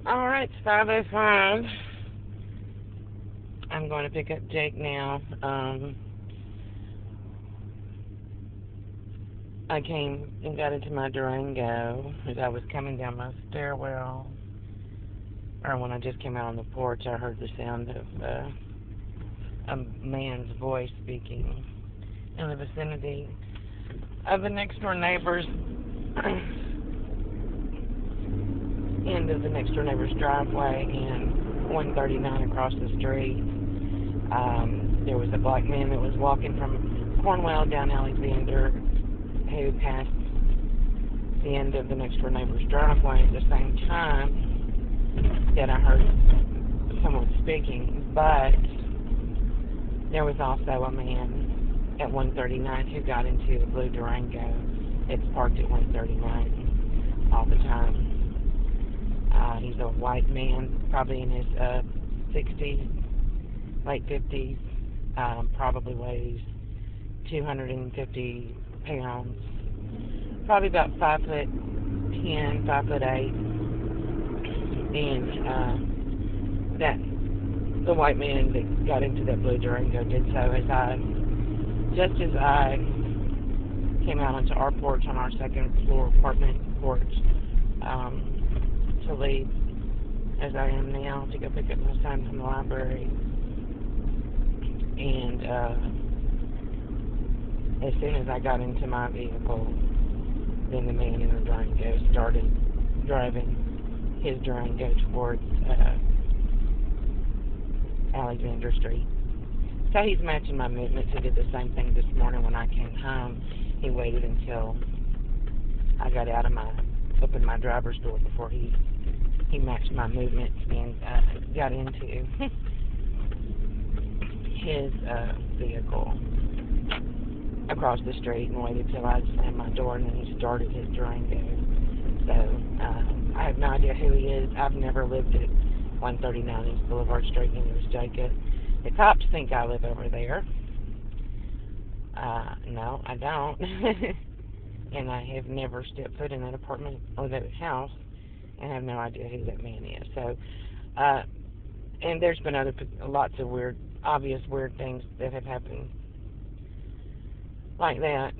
Alright, it's 5:05. I'm going to pick up Jake now. I came and got into my Durango as I was coming down my stairwell. Or when I just came out on the porch, I heard the sound of a man's voice speaking in the vicinity of the next door neighbor's end of the next door neighbor's driveway and 139 across the street. There was a black man that was walking from Cornwell down Alexander who passed the end of the next door neighbor's driveway at the same time that I heard someone speaking, but there was also a man at 139 who got into a blue Durango. It's parked at 139 all the time. He's a white man, probably in his 60s, late 50s, probably weighs 250 pounds, probably about 5'10", 5'8", and that the white man that got into that blue Durango did so just as I came out onto our porch on our second floor apartment porch to leave, as I am now, to go pick up my son from the library. And as soon as I got into my vehicle, then the man in the Durango started driving his Durango towards Alexander Street. So he's matching my movements. He did the same thing this morning when I came home. He waited until I got out of opened my driver's door before he matched my movements and got into his vehicle across the street and waited till I slammed my door, and then he started his Durango. So I have no idea who he is. I've never lived at 139 East Boulevard Street, neither has Jacob. The cops think I live over there. No, I don't. And I have never stepped foot in that apartment or that house, and I have no idea who that man is. So, and there's been lots of obvious weird things that have happened like that.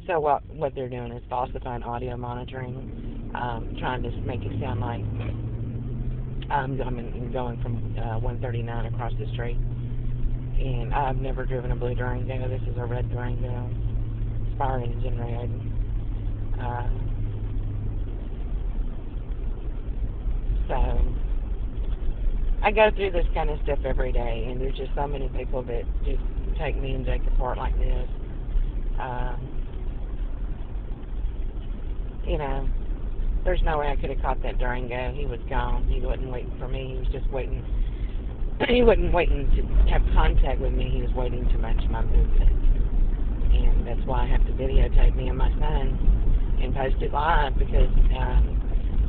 So what they're doing is falsifying audio monitoring, trying to make it sound like I'm going from 139 across the street. And I've never driven a blue Durango. This is a red Durango, fire engine red. So I go through this kind of stuff every day, and there's just so many people that just take me and Jake apart like this. There's no way I could have caught that Durango. He was gone. He wasn't waiting for me. He was just waiting. He wasn't waiting to have contact with me. He was waiting to match my movement. And that's why I have to videotape me and my son and post it live, because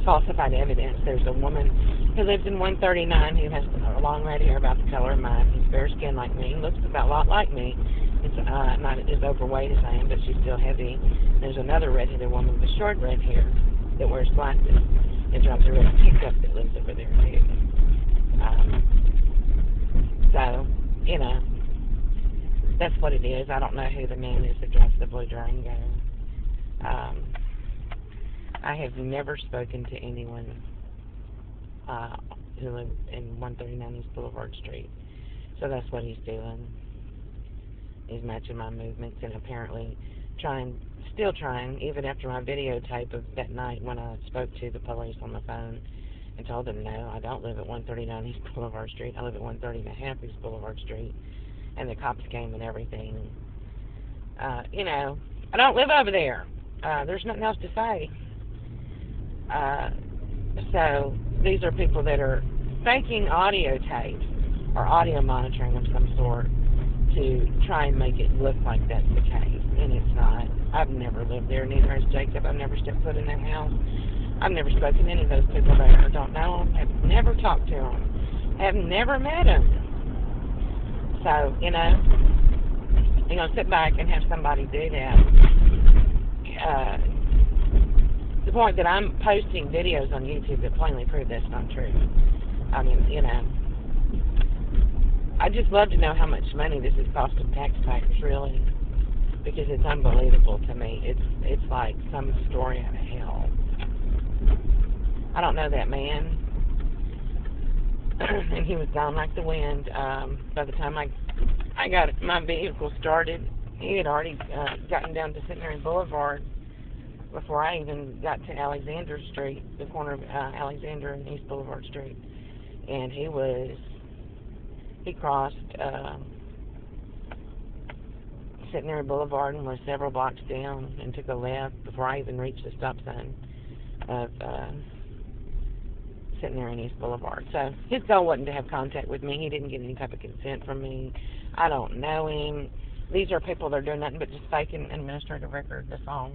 falsified evidence. There's a woman who lives in 139 who has long red hair about the color of mine. He's fair skinned like me. Looks about a lot like me. It's not as overweight as I am, but she's still heavy. There's another redheaded woman with short red hair that wears glasses and drives a red pickup that lives over there too. So, that's what it is. I don't know who the man is that drives the blue Durango. I have never spoken to anyone who lives in 139 East Boulevard Street. So that's what he's doing. He's matching my movements and apparently still trying, even after my videotape of that night when I spoke to the police on the phone and told them, no, I don't live at 139 East Boulevard Street. I live at 130.5 East Boulevard Street. And the cops came and everything. I don't live over there. There's nothing else to say. So these are people that are faking audio tapes or audio monitoring of some sort to try and make it look like that's the case, and it's not. I've never lived there, neither has Jacob. I've never stepped foot in that house. I've never spoken to any of those people there. I don't know them. Have never talked to them. Have never met them. So, you're going to sit back and have somebody do that. the point that I'm posting videos on YouTube that plainly prove that's not true. I mean, you know, I'd just love to know how much money this is costing taxpayers, really, because it's unbelievable to me. It's like some story out of hell. I don't know that man, and he was gone like the wind. By the time I got my vehicle started, he had already gotten down to Centenary Boulevard before I even got to Alexander Street, the corner of Alexander and East Boulevard Street. And he crossed Centenary Boulevard and was several blocks down and took a left before I even reached the stop sign of Centenary and East Boulevard. So his goal wasn't to have contact with me. He didn't get any type of consent from me. I don't know him. These are people that are doing nothing but just faking an administrative record. That's all.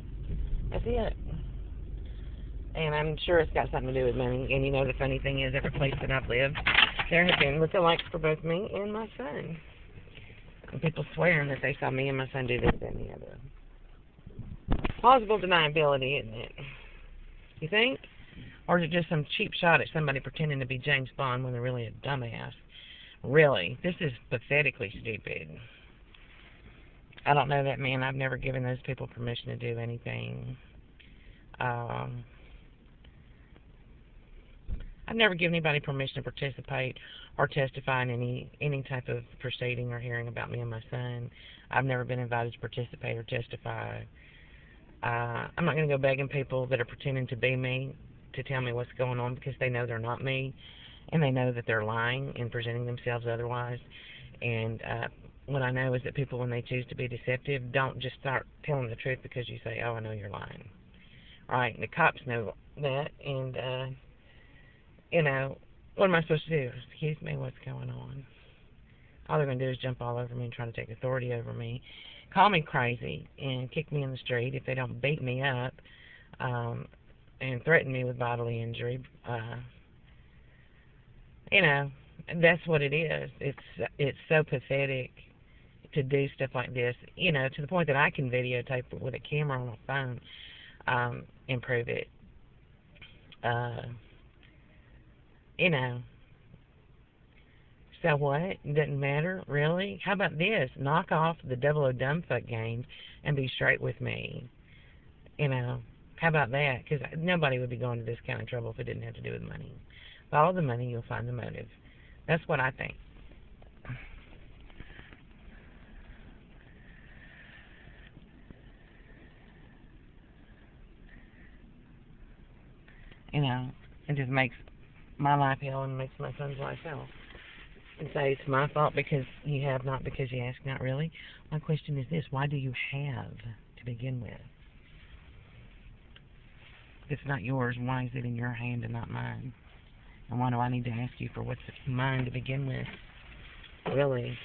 That's it. And I'm sure it's got something to do with money. And you know, the funny thing is, every place that I've lived, there have been lookalikes for both me and my son. And people swearing that they saw me and my son do this and the other. Plausible deniability, isn't it? You think? Or is it just some cheap shot at somebody pretending to be James Bond when they're really a dumbass? Really? This is pathetically stupid. I don't know that man. I've never given those people permission to do anything. I've never given anybody permission to participate or testify in any type of proceeding or hearing about me and my son. I've never been invited to participate or testify. I'm not going to go begging people that are pretending to be me to tell me what's going on, because they know they're not me, and they know that they're lying and presenting themselves otherwise. And what I know is that people, when they choose to be deceptive, don't just start telling the truth because you say, oh, I know you're lying. Right? And the cops know that, and, you know, what am I supposed to do? Excuse me, what's going on? All they're going to do is jump all over me and try to take authority over me, call me crazy, and kick me in the street if they don't beat me up, and threaten me with bodily injury. You know, that's what it is. It's so pathetic to do stuff like this, you know, to the point that I can videotape it with a camera on my phone, and prove it. You know. So what? It doesn't matter, really? How about this? Knock off the double O dumb fuck games and be straight with me. You know, how about that? Because nobody would be going to this kind of trouble if it didn't have to do with money. Follow the money, you'll find the motive. That's what I think. You know, it just makes my life hell and makes my son's life hell. And say it's my fault because you have, not because you ask. Not really. My question is this: why do you have to begin with? If it's not yours, why is it in your hand and not mine? And why do I need to ask you for what's mine to begin with? Really?